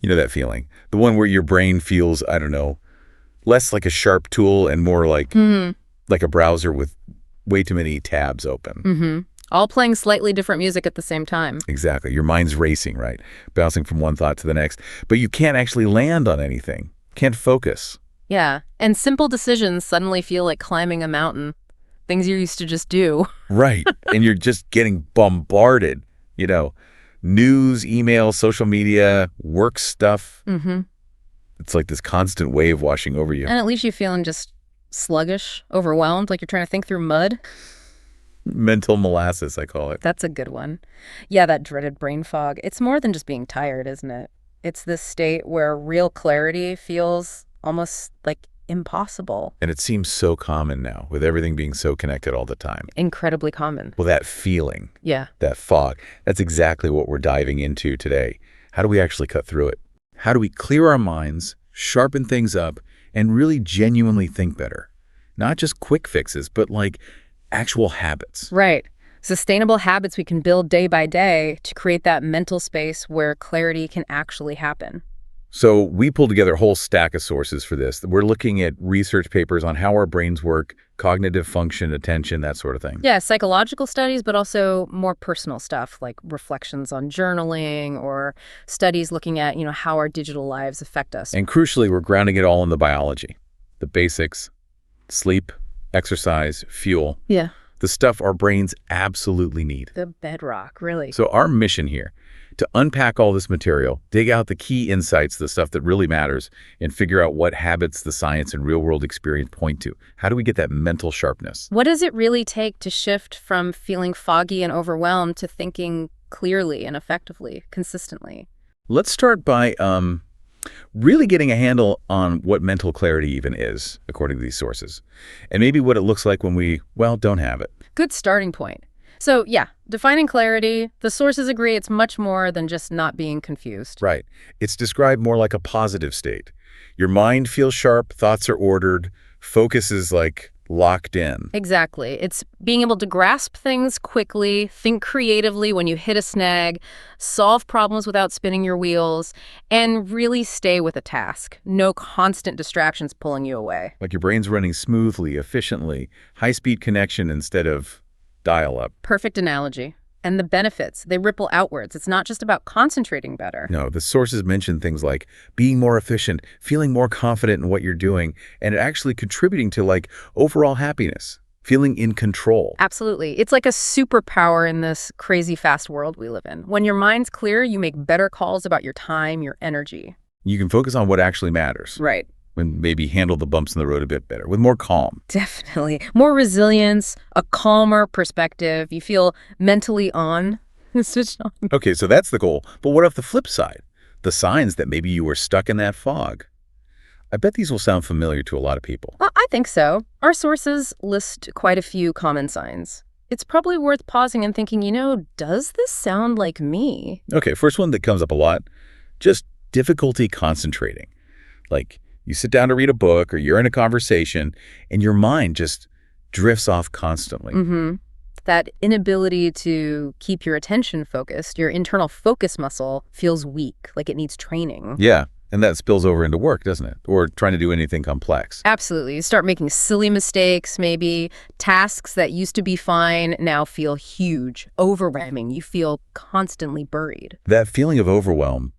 You know that feeling? The one where your brain feels, I don't know, less like a sharp tool and more like a browser with way too many tabs open. All playing slightly different music at the same time. Exactly. Your mind's racing, right? Bouncing from one thought to the next. But you can't actually land on anything. Can't focus. Yeah, and simple decisions suddenly feel like climbing a mountain. Things you used to just do. Right. And you're just getting bombarded, news, email, social media, work stuff. It's like this constant wave washing over you. And it leaves you feeling just sluggish, overwhelmed, like you're trying to think through mud. Mental molasses, I call it. That's a good one. Yeah, that dreaded brain fog. It's more than just being tired, isn't it? It's this state where real clarity feels almost like impossible. And it seems so common now, with everything being so connected all the time. Incredibly common. Well, that feeling, Yeah. that fog, that's exactly what we're diving into today. How do we actually cut through it? How do we clear our minds, sharpen things up, and really genuinely think better? Not just quick fixes, but like actual habits. Right. Sustainable habits we can build day by day to create that mental space where clarity can actually happen. So we pulled together a whole stack of sources for this. We're looking at research papers on how our brains work, cognitive function, attention, that sort of thing. Yeah, psychological studies, but also more personal stuff like reflections on journaling or studies looking at, how our digital lives affect us. And crucially, we're grounding it all in the biology, the basics, sleep, exercise, fuel. Yeah. The stuff our brains absolutely need. The bedrock, really. So our mission here, to unpack all this material, dig out the key insights, the stuff that really matters, and figure out what habits the science and real-world experience point to. How do we get that mental sharpness? What does it really take to shift from feeling foggy and overwhelmed to thinking clearly and effectively, consistently? Let's start by really getting a handle on what mental clarity even is, according to these sources, and maybe what it looks like when we, don't have it. Good starting point. So yeah, defining clarity, the sources agree it's much more than just not being confused. Right. It's described more like a positive state. Your mind feels sharp, thoughts are ordered, focus is like locked in. Exactly. It's being able to grasp things quickly, think creatively when you hit a snag, solve problems without spinning your wheels, and really stay with a task. No constant distractions pulling you away. Like your brain's running smoothly, efficiently, high-speed connection instead of dial-up. Perfect analogy. And the benefits, they ripple outwards. It's not just about concentrating better. No, the sources mention things like being more efficient, feeling more confident in what you're doing, and actually contributing to like overall happiness, feeling in control. Absolutely. It's like a superpower in this crazy fast world we live in. When your mind's clear, you make better calls about your time, your energy. You can focus on what actually matters. Right. And maybe handle the bumps in the road a bit better, with more calm. Definitely. More resilience, a calmer perspective. You feel mentally on, switched on. Okay, so that's the goal. But what if the flip side? The signs that maybe you were stuck in that fog. I bet these will sound familiar to a lot of people. I think so. Our sources list quite a few common signs. It's probably worth pausing and thinking, does this sound like me? Okay, first one that comes up a lot, just difficulty concentrating. Like, you sit down to read a book or you're in a conversation and your mind just drifts off constantly. That inability to keep your attention focused, your internal focus muscle feels weak, like it needs training. Yeah, and that spills over into work, doesn't it? Or trying to do anything complex. Absolutely. You start making silly mistakes, maybe. Tasks that used to be fine now feel huge, overwhelming. You feel constantly buried. That feeling of overwhelm,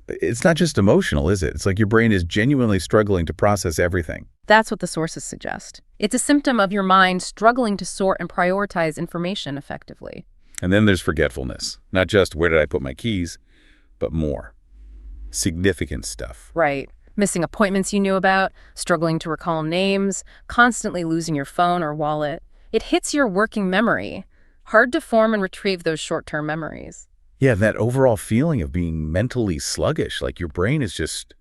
it's not just emotional, is it? It's like your brain is genuinely struggling to process everything. That's what the sources suggest. It's a symptom of your mind struggling to sort and prioritize information effectively. And then there's forgetfulness. Not just where did I put my keys, but more. Significant stuff. Right. Missing appointments you knew about, struggling to recall names, constantly losing your phone or wallet. It hits your working memory. Hard to form and retrieve those short-term memories. Yeah, that overall feeling of being mentally sluggish, like your brain is just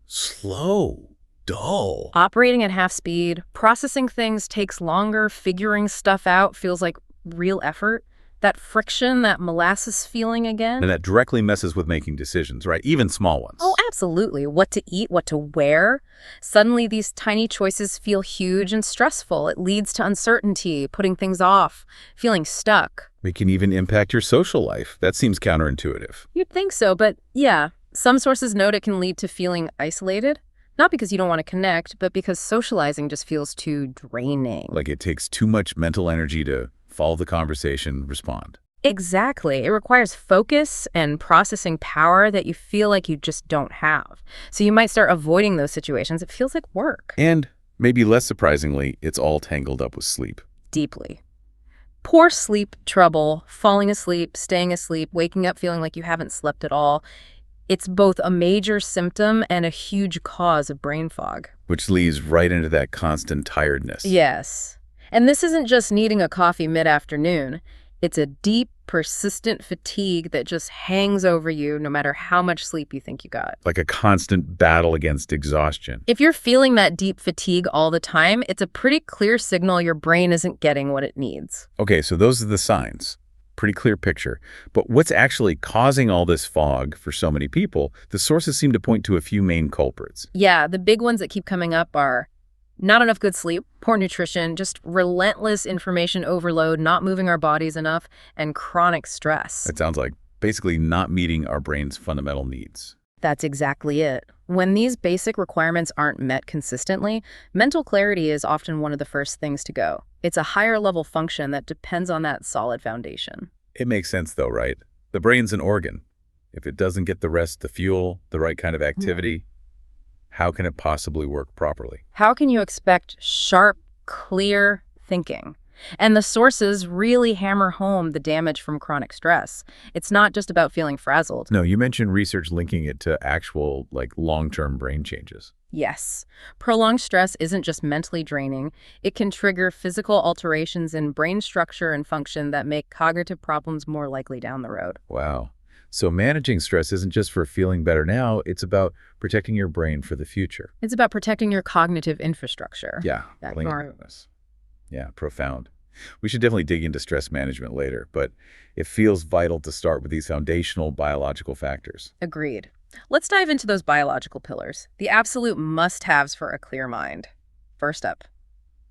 slow, dull. Operating at half speed, processing things takes longer, figuring stuff out feels like real effort. That friction, that molasses feeling again. And that directly messes with making decisions, right? Even small ones. Oh, absolutely. What to eat, what to wear. Suddenly, these tiny choices feel huge and stressful. It leads to uncertainty, putting things off, feeling stuck. It can even impact your social life. That seems counterintuitive. You'd think so, but yeah, Some sources note it can lead to feeling isolated, not because you don't want to connect, but because socializing just feels too draining. Like it takes too much mental energy to follow the conversation, respond. Exactly. It requires focus and processing power that you feel like you just don't have. So you might start avoiding those situations. It feels like work. And maybe less surprisingly, it's all tangled up with sleep. Deeply. Poor sleep trouble, falling asleep, staying asleep, waking up feeling like you haven't slept at all. It's both a major symptom and a huge cause of brain fog. Which leads right into that constant tiredness. Yes. And this isn't just needing a coffee mid-afternoon. It's a deep, persistent fatigue that just hangs over you no matter how much sleep you think you got. Like a constant battle against exhaustion. If you're feeling that deep fatigue all the time, it's a pretty clear signal your brain isn't getting what it needs. Okay, so those are the signs. Pretty clear picture. But what's actually causing all this fog for so many people? The sources seem to point to a few main culprits. Yeah, the big ones that keep coming up are not enough good sleep, poor nutrition, just relentless information overload, not moving our bodies enough, and chronic stress. It sounds like basically not meeting our brain's fundamental needs. That's exactly it. When these basic requirements aren't met consistently, mental clarity is often one of the first things to go. It's a higher level function that depends on that solid foundation. It makes sense though, right? The brain's an organ. If it doesn't get the rest, the fuel, the right kind of activity, how can it possibly work properly? How can you expect sharp, clear thinking? And the sources really hammer home the damage from chronic stress. It's not just about feeling frazzled. No, you mentioned research linking it to actual, long-term brain changes. Yes. Prolonged stress isn't just mentally draining. It can trigger physical alterations in brain structure and function that make cognitive problems more likely down the road. Wow. So managing stress isn't just for feeling better now, it's about protecting your brain for the future. It's about protecting your cognitive infrastructure. Yeah, yeah, profound. We should definitely dig into stress management later, but it feels vital to start with these foundational biological factors. Agreed. Let's dive into those biological pillars, the absolute must-haves for a clear mind. First up,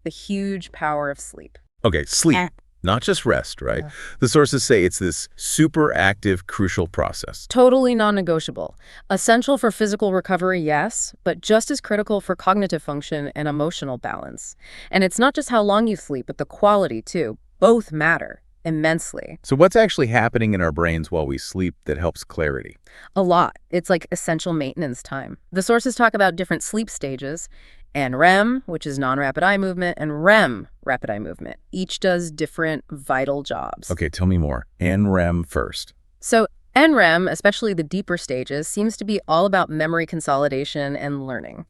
the huge power of sleep. Okay, sleep. Not just rest, right? Yeah. The sources say it's this super active, crucial process. Totally non-negotiable. Essential for physical recovery, yes, but just as critical for cognitive function and emotional balance. And it's not just how long you sleep, but the quality, too. Both matter immensely. So what's actually happening in our brains while we sleep that helps clarity? A lot. It's like essential maintenance time. The sources talk about different sleep stages. NREM, which is non-rapid eye movement, and REM, rapid eye movement. Each does different vital jobs. Okay, tell me more. NREM first. So NREM, especially the deeper stages, seems to be all about memory consolidation and learning.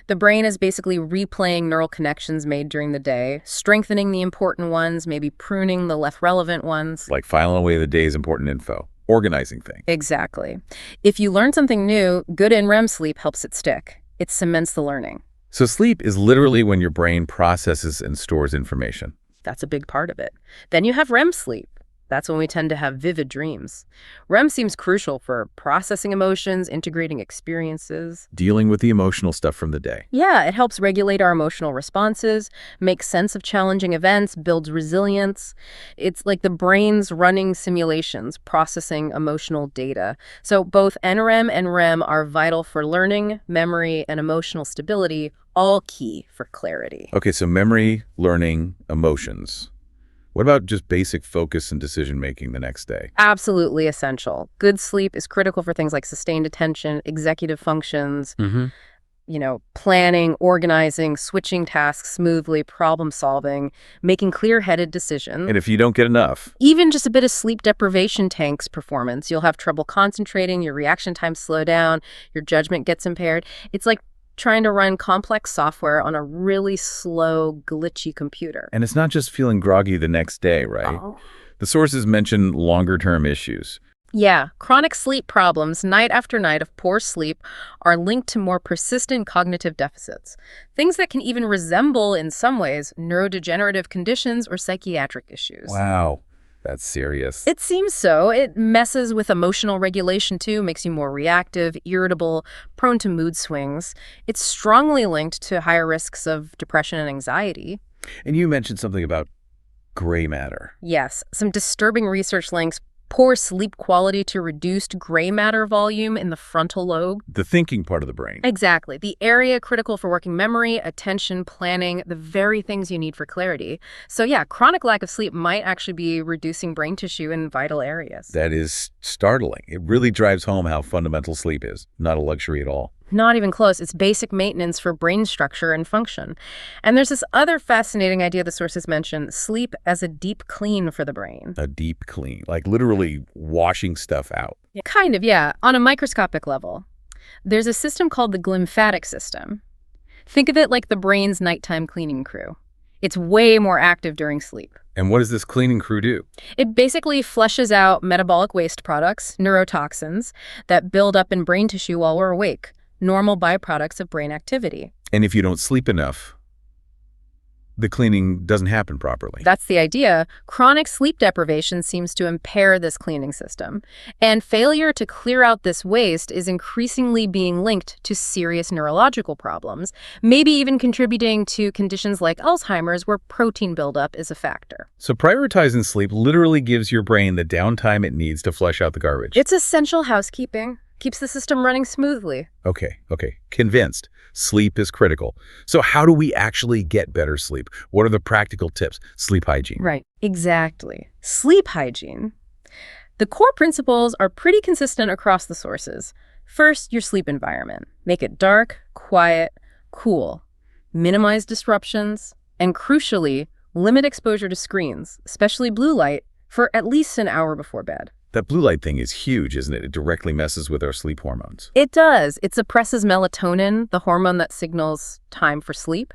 The brain is basically replaying neural connections made during the day, strengthening the important ones, maybe pruning the less relevant ones. Like filing away the day's important info, organizing things. Exactly. If you learn something new, good NREM sleep helps it stick. It cements the learning. So sleep is literally when your brain processes and stores information. That's a big part of it. Then you have REM sleep. That's when we tend to have vivid dreams. REM seems crucial for processing emotions, integrating experiences. Dealing with the emotional stuff from the day. Yeah, it helps regulate our emotional responses, make sense of challenging events, builds resilience. It's like the brain's running simulations, processing emotional data. So both NREM and REM are vital for learning, memory, and emotional stability, all key for clarity. Okay, so memory, learning, emotions. What about just basic focus and decision-making the next day? Absolutely essential. Good sleep is critical for things like sustained attention, executive functions, planning, organizing, switching tasks smoothly, problem solving, making clear-headed decisions. And if you don't get enough? Even just a bit of sleep deprivation tanks performance. You'll have trouble concentrating, your reaction times slow down, your judgment gets impaired. It's like trying to run complex software on a really slow, glitchy computer. And it's not just feeling groggy the next day, right? Oh. The sources mention longer-term issues. Yeah, chronic sleep problems, night after night of poor sleep, are linked to more persistent cognitive deficits. Things that can even resemble, in some ways, neurodegenerative conditions or psychiatric issues. Wow. That's serious. It seems so. It messes with emotional regulation, too, makes you more reactive, irritable, prone to mood swings. It's strongly linked to higher risks of depression and anxiety. And you mentioned something about gray matter. Yes, some disturbing research links Poor sleep quality to reduced gray matter volume in the frontal lobe. The thinking part of the brain. Exactly. The area critical for working memory, attention, planning, the very things you need for clarity. So yeah, chronic lack of sleep might actually be reducing brain tissue in vital areas. That is startling. It really drives home how fundamental sleep is. Not a luxury at all. Not even close. It's basic maintenance for brain structure and function. And there's this other fascinating idea the sources mention, sleep as a deep clean for the brain. A deep clean, like literally washing stuff out. Yeah. Kind of, yeah, on a microscopic level. There's a system called the glymphatic system. Think of it like the brain's nighttime cleaning crew. It's way more active during sleep. And what does this cleaning crew do? It basically flushes out metabolic waste products, neurotoxins, that build up in brain tissue while we're awake. Normal byproducts of brain activity. And if you don't sleep enough, the cleaning doesn't happen properly. That's the idea. Chronic sleep deprivation seems to impair this cleaning system. And failure to clear out this waste is increasingly being linked to serious neurological problems, maybe even contributing to conditions like Alzheimer's, where protein buildup is a factor. So prioritizing sleep literally gives your brain the downtime it needs to flush out the garbage. It's essential housekeeping. Keeps the system running smoothly. Okay. Convinced. Sleep is critical. So how do we actually get better sleep? What are the practical tips? Sleep hygiene. Right, exactly. Sleep hygiene. The core principles are pretty consistent across the sources. First, your sleep environment. Make it dark, quiet, cool. Minimize disruptions. And crucially, limit exposure to screens, especially blue light, for at least an hour before bed. That blue light thing is huge, isn't it? It directly messes with our sleep hormones. It does. It suppresses melatonin, the hormone that signals time for sleep.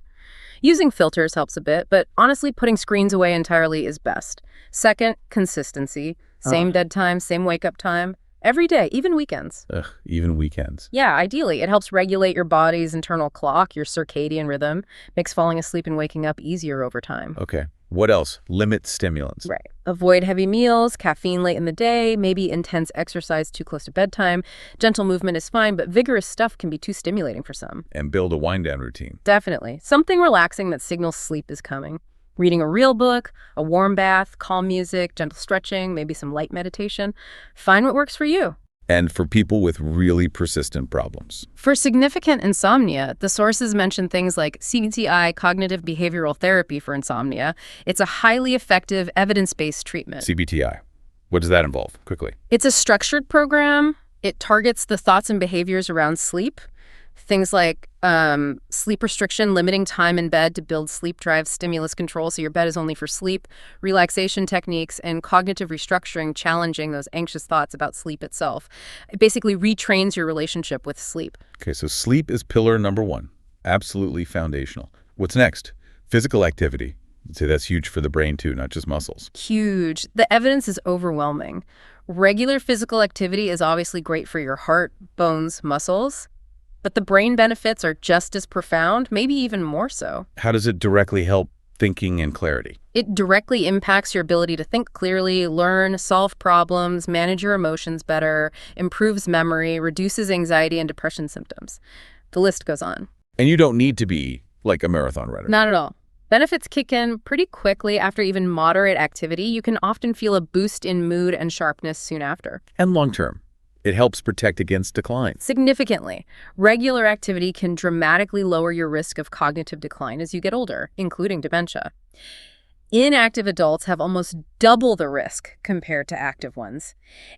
Using filters helps a bit, but honestly, putting screens away entirely is best. Second, consistency. Same dead time, same wake-up time. Every day, even weekends. Ugh, even weekends. Yeah, ideally. It helps regulate your body's internal clock, your circadian rhythm. Makes falling asleep and waking up easier over time. Okay. What else? Limit stimulants. Right. Avoid heavy meals, caffeine late in the day, maybe intense exercise too close to bedtime. Gentle movement is fine, but vigorous stuff can be too stimulating for some. And build a wind-down routine. Definitely. Something relaxing that signals sleep is coming. Reading a real book, a warm bath, calm music, gentle stretching, maybe some light meditation. Find what works for you. And for people with really persistent problems. For significant insomnia, the sources mention things like CBTI, cognitive behavioral therapy for insomnia. It's a highly effective, evidence-based treatment. CBTI. What does that involve? Quickly. It's a structured program. It targets the thoughts and behaviors around sleep. Things like sleep restriction, limiting time in bed to build sleep drive, stimulus control, so your bed is only for sleep, relaxation techniques, and cognitive restructuring, challenging those anxious thoughts about sleep itself. It basically retrains your relationship with sleep. Okay, so sleep is pillar number one. Absolutely foundational. What's next? Physical activity. I'd say that's huge for the brain too, not just muscles. Huge. The evidence is overwhelming. Regular physical activity is obviously great for your heart, bones, muscles. But the brain benefits are just as profound, maybe even more so. How does it directly help thinking and clarity? It directly impacts your ability to think clearly, learn, solve problems, manage your emotions better, improves memory, reduces anxiety and depression symptoms. The list goes on. And you don't need to be like a marathon runner. Not at all. Benefits kick in pretty quickly after even moderate activity. You can often feel a boost in mood and sharpness soon after. And long term. It helps protect against decline. Significantly. Regular activity can dramatically lower your risk of cognitive decline as you get older, including dementia. Inactive adults have almost double the risk compared to active ones.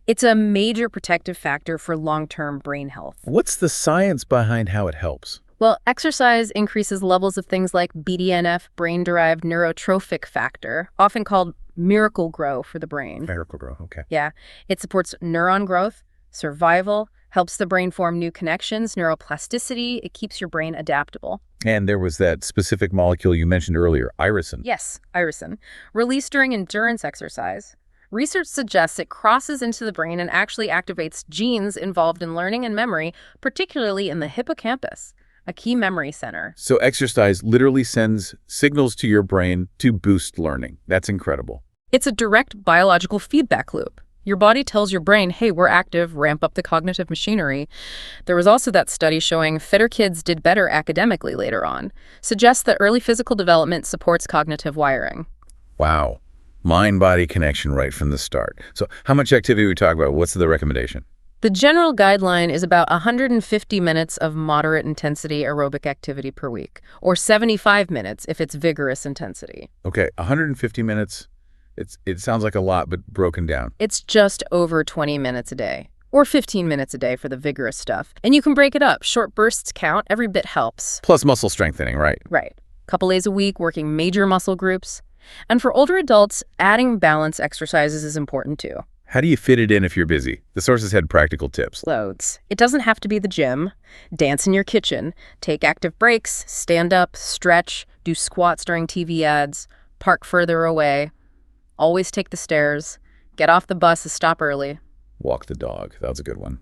It's a major protective factor for long-term brain health. What's the science behind how it helps? Well, exercise increases levels of things like BDNF, brain-derived neurotrophic factor, often called miracle grow for the brain. Miracle grow, okay. Yeah. It supports neuron growth, survival, helps the brain form new connections, neuroplasticity. It keeps your brain adaptable. And there was that specific molecule you mentioned earlier, irisin. Yes, irisin. Released during endurance exercise. Research suggests it crosses into the brain and actually activates genes involved in learning and memory, particularly in the hippocampus, a key memory center. So exercise literally sends signals to your brain to boost learning. That's incredible. It's a direct biological feedback loop. Your body tells your brain, hey, we're active, ramp up the cognitive machinery. There was also that study showing fitter kids did better academically later on. Suggests that early physical development supports cognitive wiring. Wow. Mind-body connection right from the start. So how much activity we talk about? What's the recommendation? The general guideline is about 150 minutes of moderate intensity aerobic activity per week, or 75 minutes if it's vigorous intensity. Okay, 150 minutes. It sounds like a lot, but broken down. It's just over 20 minutes a day, or 15 minutes a day for the vigorous stuff. And you can break it up. Short bursts count. Every bit helps. Plus muscle strengthening, right? Right. Couple days a week, working major muscle groups. And for older adults, adding balance exercises is important too. How do you fit it in if you're busy? The sources had practical tips. Loads. It doesn't have to be the gym. Dance in your kitchen. Take active breaks. Stand up, stretch, do squats during TV ads, park further away. Always take the stairs. Get off the bus and stop early. Walk the dog. That was a good one.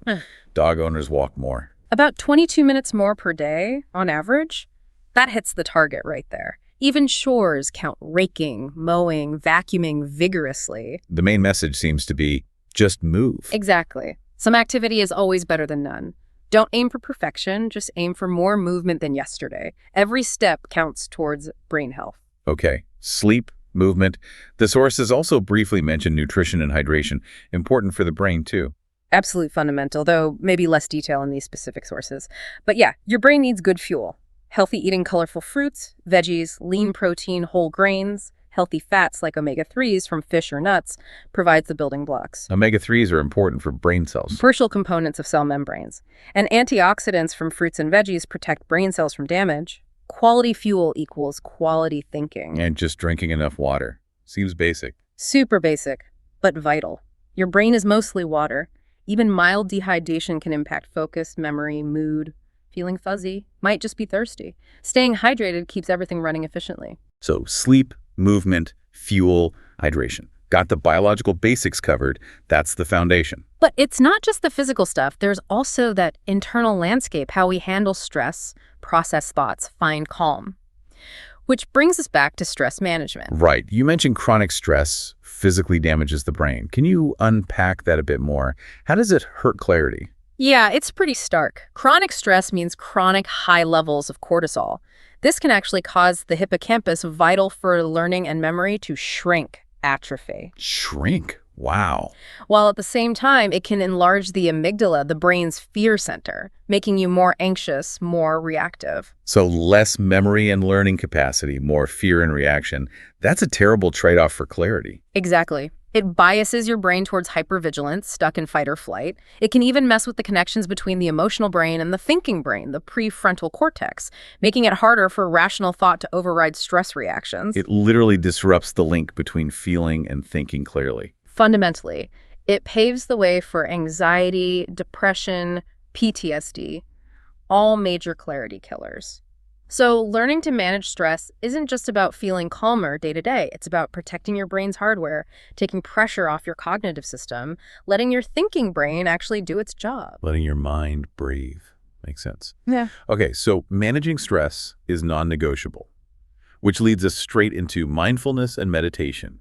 Dog owners walk more. About 22 minutes more per day, on average. That hits the target right there. Even chores count: raking, mowing, vacuuming vigorously. The main message seems to be just move. Exactly. Some activity is always better than none. Don't aim for perfection, just aim for more movement than yesterday. Every step counts towards brain health. Okay. Sleep, movement. The sources also briefly mention nutrition and hydration, important for the brain too. Absolute fundamental, though maybe less detail in these specific sources. But yeah, your brain needs good fuel. Healthy eating colorful fruits, veggies, lean protein, whole grains, healthy fats like omega-3s from fish or nuts provides the building blocks. Omega-3s are important for brain cells. Crucial components of cell membranes. And antioxidants from fruits and veggies protect brain cells from damage. Quality fuel equals quality thinking. And just drinking enough water. Seems basic. Super basic, but vital. Your brain is mostly water. Even mild dehydration can impact focus, memory, mood. Feeling fuzzy, might just be thirsty. Staying hydrated keeps everything running efficiently. So sleep, movement, fuel, hydration. Got the biological basics covered. That's the foundation. But it's not just the physical stuff. There's also that internal landscape, how we handle stress, process thoughts, find calm. Which brings us back to stress management. Right. You mentioned chronic stress physically damages the brain. Can you unpack that a bit more? How does it hurt clarity? Yeah, it's pretty stark. Chronic stress means chronic high levels of cortisol. This can actually cause the hippocampus, vital for learning and memory, to shrink, atrophy. Shrink? Wow. While at the same time, it can enlarge the amygdala, the brain's fear center, making you more anxious, more reactive. So less memory and learning capacity, more fear and reaction. That's a terrible trade-off for clarity. Exactly. It biases your brain towards hypervigilance, stuck in fight or flight. It can even mess with the connections between the emotional brain and the thinking brain, the prefrontal cortex, making it harder for rational thought to override stress reactions. It literally disrupts the link between feeling and thinking clearly. Fundamentally, it paves the way for anxiety, depression, PTSD, all major clarity killers. So learning to manage stress isn't just about feeling calmer day to day. It's about protecting your brain's hardware, taking pressure off your cognitive system, letting your thinking brain actually do its job. Letting your mind breathe. Makes sense. Yeah. Okay, so managing stress is non-negotiable, which leads us straight into mindfulness and meditation.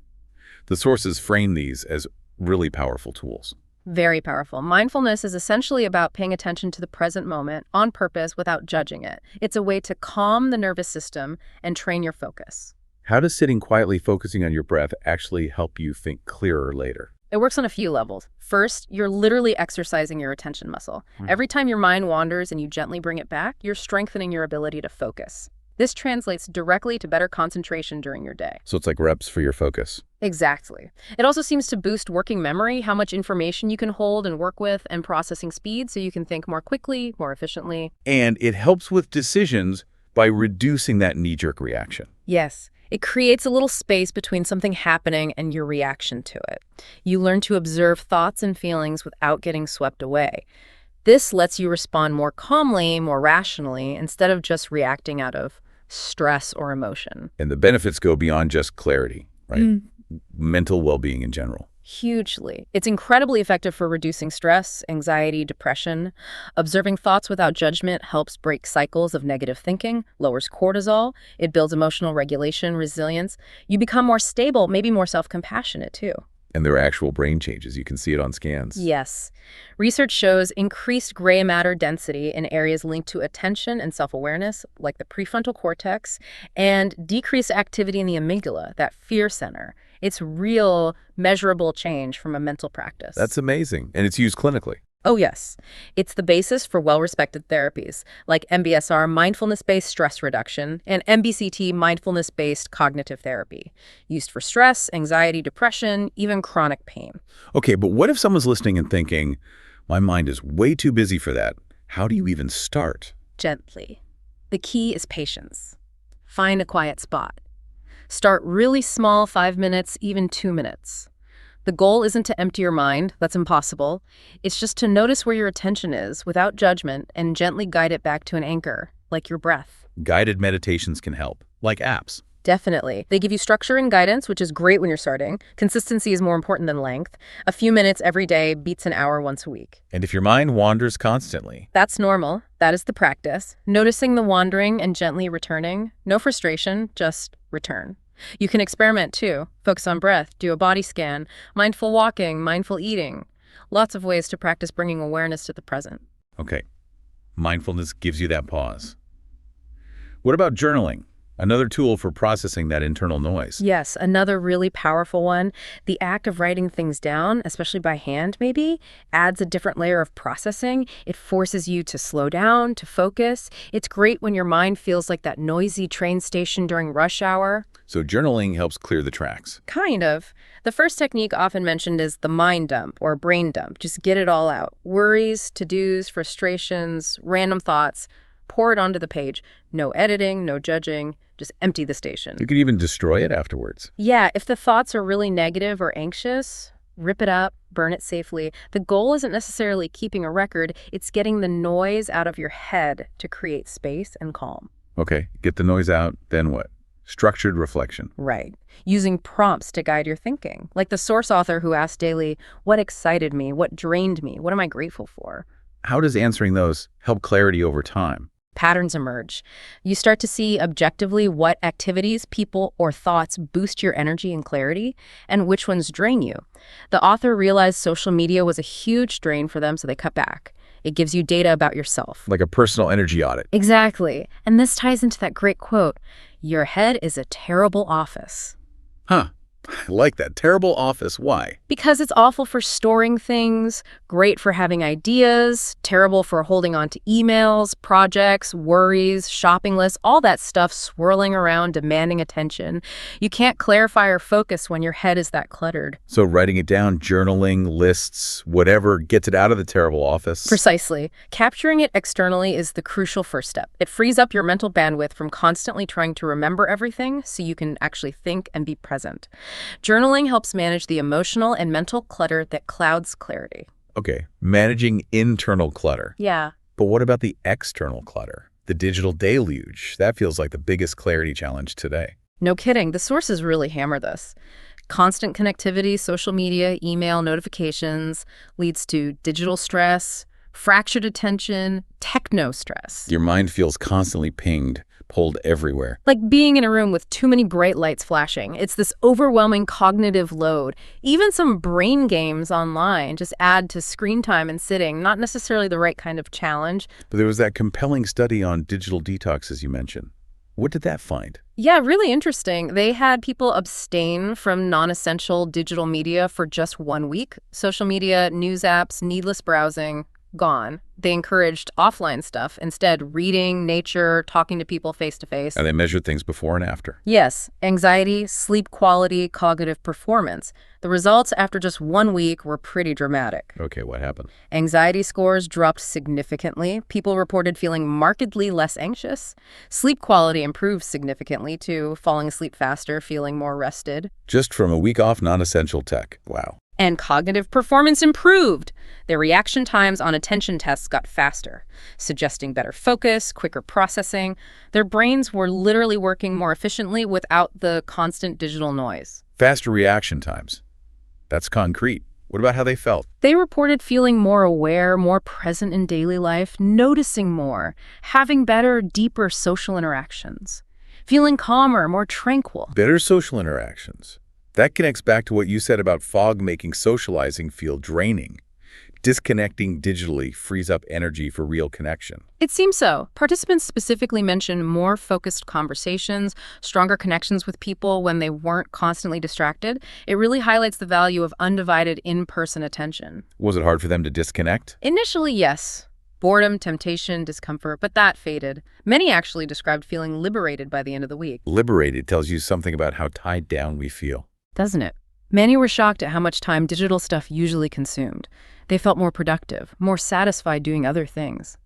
The sources frame these as really powerful tools. Very powerful. Mindfulness is essentially about paying attention to the present moment on purpose without judging it. It's a way to calm the nervous system and train your focus. How does sitting quietly focusing on your breath actually help you think clearer later? It works on a few levels. First, you're literally exercising your attention muscle. Every time your mind wanders and you gently bring it back, you're strengthening your ability to focus. This translates directly to better concentration during your day. So it's like reps for your focus. Exactly. It also seems to boost working memory, how much information you can hold and work with, and processing speed so you can think more quickly, more efficiently. And it helps with decisions by reducing that knee-jerk reaction. Yes. It creates a little space between something happening and your reaction to it. You learn to observe thoughts and feelings without getting swept away. This lets you respond more calmly, more rationally, instead of just reacting out of stress or emotion. And the benefits go beyond just clarity, right? Mental well-being in general. Hugely. It's incredibly effective for reducing stress, anxiety, depression. Observing thoughts without judgment helps break cycles of negative thinking, lowers cortisol. It builds emotional regulation, resilience. You become more stable, maybe more self-compassionate too. And there are actual brain changes. You can see it on scans. Yes. Research shows increased gray matter density in areas linked to attention and self-awareness, like the prefrontal cortex, and decreased activity in the amygdala, that fear center. It's real, measurable change from a mental practice. That's amazing. And it's used clinically. Oh, yes. It's the basis for well-respected therapies like MBSR, mindfulness-based stress reduction, and MBCT, mindfulness-based cognitive therapy, used for stress, anxiety, depression, even chronic pain. Okay, but what if someone's listening and thinking, my mind is way too busy for that? How do you even start? Gently. The key is patience. Find a quiet spot. Start really small, 5 minutes, even 2 minutes. The goal isn't to empty your mind. That's impossible. It's just to notice where your attention is without judgment and gently guide it back to an anchor, like your breath. Guided meditations can help, like apps. Definitely. They give you structure and guidance, which is great when you're starting. Consistency is more important than length. A few minutes every day beats an hour once a week. And if your mind wanders constantly, That's normal. That is the practice. Noticing the wandering and gently returning. No frustration, just return. You can experiment too. Focus on breath, do a body scan, mindful walking, mindful eating. Lots of ways to practice bringing awareness to the present. okay, mindfulness gives you that pause. What about journaling? Another tool for processing that internal noise. Yes, another really powerful one. The act of writing things down, especially by hand maybe, adds a different layer of processing. It forces you to slow down, to focus. It's great when your mind feels like that noisy train station during rush hour. So journaling helps clear the tracks. Kind of. The first technique often mentioned is the mind dump or brain dump. Just get it all out. Worries, to-dos, frustrations, random thoughts. Pour it onto the page. No editing, no judging. Just empty the station. You could even destroy it afterwards. Yeah, if the thoughts are really negative or anxious, rip it up, burn it safely. The goal isn't necessarily keeping a record. It's getting the noise out of your head to create space and calm. Okay, get the noise out, then what? Structured reflection. Right. Using prompts to guide your thinking. Like the source author who asked daily, what excited me? What drained me? What am I grateful for? How does answering those help clarity over time? Patterns emerge. You start to see objectively what activities, people, or thoughts boost your energy and clarity, and which ones drain you. The author realized social media was a huge drain for them, so they cut back. It gives you data about yourself. Like a personal energy audit. Exactly. And this ties into that great quote, your head is a terrible office. Huh. I like that. Terrible office. Why? Because it's awful for storing things, great for having ideas, terrible for holding on to emails, projects, worries, shopping lists, all that stuff swirling around demanding attention. You can't clarify or focus when your head is that cluttered. So writing it down, journaling, lists, whatever gets it out of the terrible office. Precisely. Capturing it externally is the crucial first step. It frees up your mental bandwidth from constantly trying to remember everything so you can actually think and be present. Journaling helps manage the emotional and mental clutter that clouds clarity. Okay, managing internal clutter. Yeah. But what about the external clutter? The digital deluge. That feels like the biggest clarity challenge today. No kidding. The sources really hammer this. Constant connectivity, social media, email, notifications leads to digital stress, fractured attention, techno stress. Your mind feels constantly pinged, pulled everywhere. Like being in a room with too many bright lights flashing. It's this overwhelming cognitive load. Even some brain games online just add to screen time and sitting, not necessarily the right kind of challenge. But there was that compelling study on digital detox, as you mentioned. What did that find? Yeah, really interesting. They had people abstain from non-essential digital media for just 1 week. Social media, news apps, needless browsing, gone. They encouraged offline stuff, instead reading, nature, talking to people face-to-face. And they measured things before and after. Yes, anxiety, sleep quality, cognitive performance. The results after just 1 week were pretty dramatic. Okay, what happened? Anxiety scores dropped significantly. People reported feeling markedly less anxious. Sleep quality improved significantly too, falling asleep faster, feeling more rested. Just from a week off non-essential tech. Wow. And cognitive performance improved. Their reaction times on attention tests got faster, suggesting better focus, quicker processing. Their brains were literally working more efficiently without the constant digital noise. Faster reaction times. That's concrete. What about how they felt? They reported feeling more aware, more present in daily life, noticing more, having better, deeper social interactions, feeling calmer, more tranquil. Better social interactions. That connects back to what you said about fog making socializing feel draining. disconnecting digitally frees up energy for real connection. It seems so. Participants specifically mentioned more focused conversations, stronger connections with people when they weren't constantly distracted. It really highlights the value of undivided in-person attention. Was it hard for them to disconnect? Initially, yes. Boredom, temptation, discomfort, but that faded. Many actually described feeling liberated by the end of the week. Liberated tells you something about how tied down we feel. Doesn't it? Many were shocked at how much time digital stuff usually consumed. They felt more productive, more satisfied doing other things,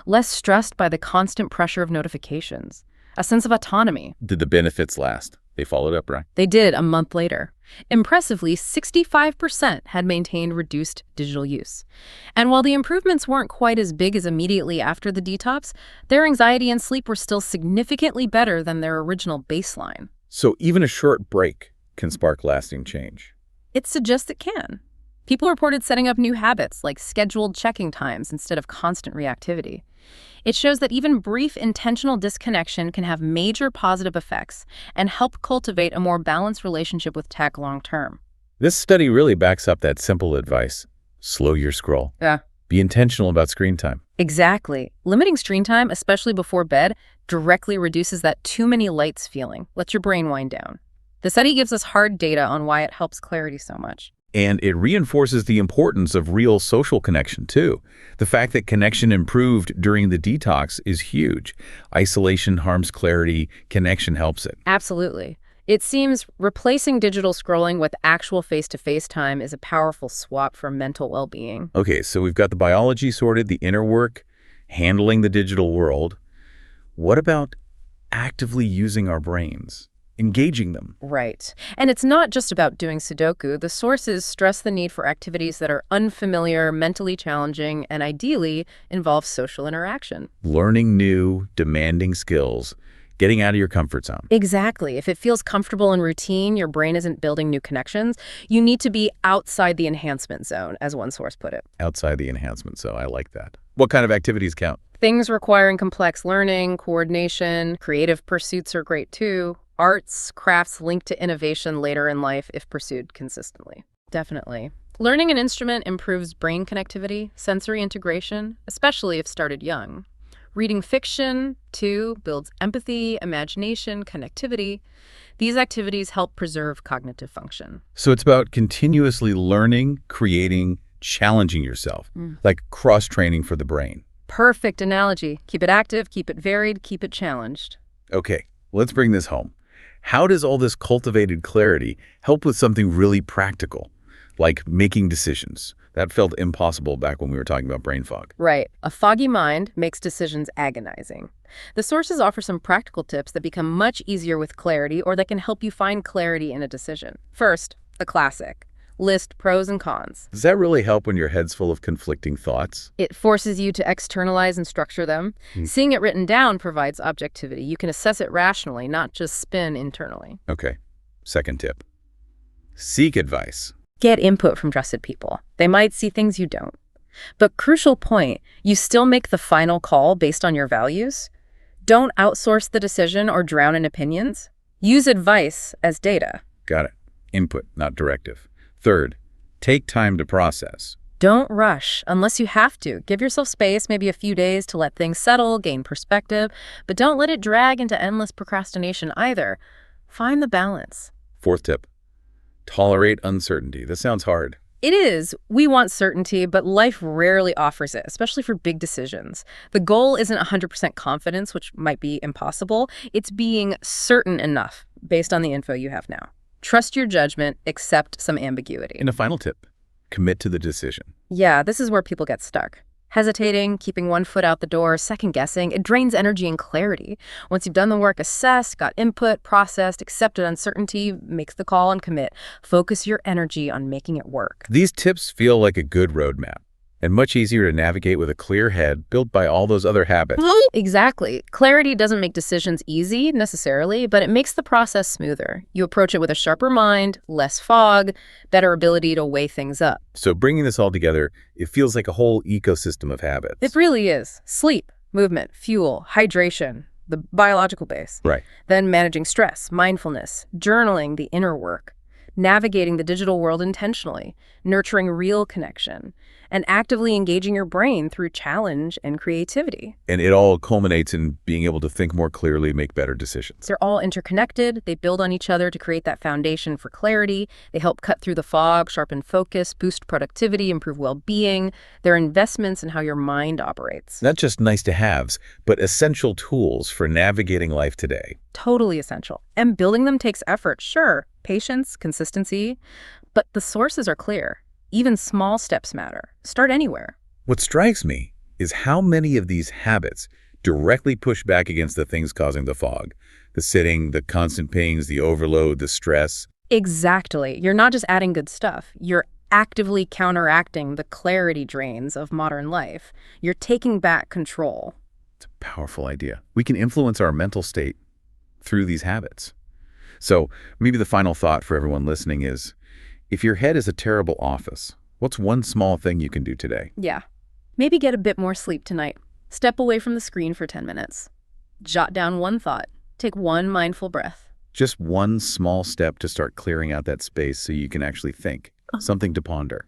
less stressed by the constant pressure of notifications, a sense of autonomy. Did the benefits last? They followed up, right? They did a month later. Impressively, 65% had maintained reduced digital use. And while the improvements weren't quite as big as immediately after the detox, their anxiety and sleep were still significantly better than their original baseline. So even a short break can spark lasting change. It suggests it can. People reported setting up new habits like scheduled checking times instead of constant reactivity. It shows that even brief intentional disconnection can have major positive effects and help cultivate a more balanced relationship with tech long term. This study really backs up that simple advice. Slow your scroll. Yeah. Be intentional about screen time. Exactly. Limiting screen time, especially before bed, directly reduces that too many lights feeling, lets your brain wind down. The study gives us hard data on why it helps clarity so much. And it reinforces the importance of real social connection, too. The fact that connection improved during the detox is huge. Isolation harms clarity, connection helps it. Absolutely. It seems replacing digital scrolling with actual face-to-face time is a powerful swap for mental well-being. Okay, so we've got the biology sorted, the inner work, handling the digital world. What about actively using our brains? Engaging them. Right. And it's not just about doing Sudoku. The sources stress the need for activities that are unfamiliar, mentally challenging, and ideally involve social interaction. Learning new, demanding skills, getting out of your comfort zone. Exactly. If it feels comfortable and routine, your brain isn't building new connections, you need to be outside the enhancement zone, as one source put it. Outside the enhancement zone, I like that. What kind of activities count? Things requiring complex learning, coordination, creative pursuits are great too. Arts, crafts linked to innovation later in life if pursued consistently. Definitely. Learning an instrument improves brain connectivity, sensory integration, especially if started young. Reading fiction, too, builds empathy, imagination, connectivity. These activities help preserve cognitive function. So it's about continuously learning, creating, challenging yourself, like cross-training for the brain. Perfect analogy. Keep it active, keep it varied, keep it challenged. Okay, let's bring this home. How does all this cultivated clarity help with something really practical, like making decisions? That felt impossible back when we were talking about brain fog. Right. A foggy mind makes decisions agonizing. The sources offer some practical tips that become much easier with clarity or that can help you find clarity in a decision. First, the classic. List pros and cons. Does that really help when your head's full of conflicting thoughts? It forces you to externalize and structure them. Seeing it written down provides objectivity. You can assess it rationally, not just spin internally. Okay. Second tip. Seek advice. Get input from trusted people. They might see things you don't. But crucial point, you still make the final call based on your values. Don't outsource the decision or drown in opinions. Use advice as data. Got it. Input, not directive. Third, take time to process. Don't rush unless you have to. Give yourself space, maybe a few days to let things settle, gain perspective, but don't let it drag into endless procrastination either. Find the balance. Fourth tip, tolerate uncertainty. This sounds hard. It is. We want certainty, but life rarely offers it, especially for big decisions. The goal isn't 100% confidence, which might be impossible. It's being certain enough based on the info you have now. Trust your judgment, accept some ambiguity. And a final tip, commit to the decision. Yeah, this is where people get stuck. Hesitating, keeping one foot out the door, second-guessing, it drains energy and clarity. Once you've done the work, assessed, got input, processed, accepted uncertainty, make the call and commit. Focus your energy on making it work. These tips feel like a good roadmap and much easier to navigate with a clear head built by all those other habits. Exactly. Clarity doesn't make decisions easy necessarily, but it makes the process smoother. You approach it with a sharper mind, less fog, better ability to weigh things up. So bringing this all together, it feels like a whole ecosystem of habits. It really is. Sleep, movement, fuel, hydration, the biological base. Right. Then managing stress, mindfulness, journaling, the inner work, navigating the digital world intentionally, nurturing real connection. and actively engaging your brain through challenge and creativity. And it all culminates in being able to think more clearly, make better decisions. They're all interconnected. They build on each other to create that foundation for clarity. They help cut through the fog, sharpen focus, boost productivity, improve well-being. They're investments in how your mind operates. Not just nice-to-haves, but essential tools for navigating life today. Totally essential. And building them takes effort, sure. Patience, consistency. But the sources are clear. Even small steps matter. Start anywhere. What strikes me is how many of these habits directly push back against the things causing the fog. The sitting, the constant pings, the overload, the stress. Exactly. You're not just adding good stuff. You're actively counteracting the clarity drains of modern life. You're taking back control. It's a powerful idea. We can influence our mental state through these habits. So maybe the final thought for everyone listening is, if your head is a terrible office, what's one small thing you can do today? Yeah. Maybe get a bit more sleep tonight. Step away from the screen for 10 minutes. Jot down one thought. Take one mindful breath. Just one small step to start clearing out that space so you can actually think. Something to ponder.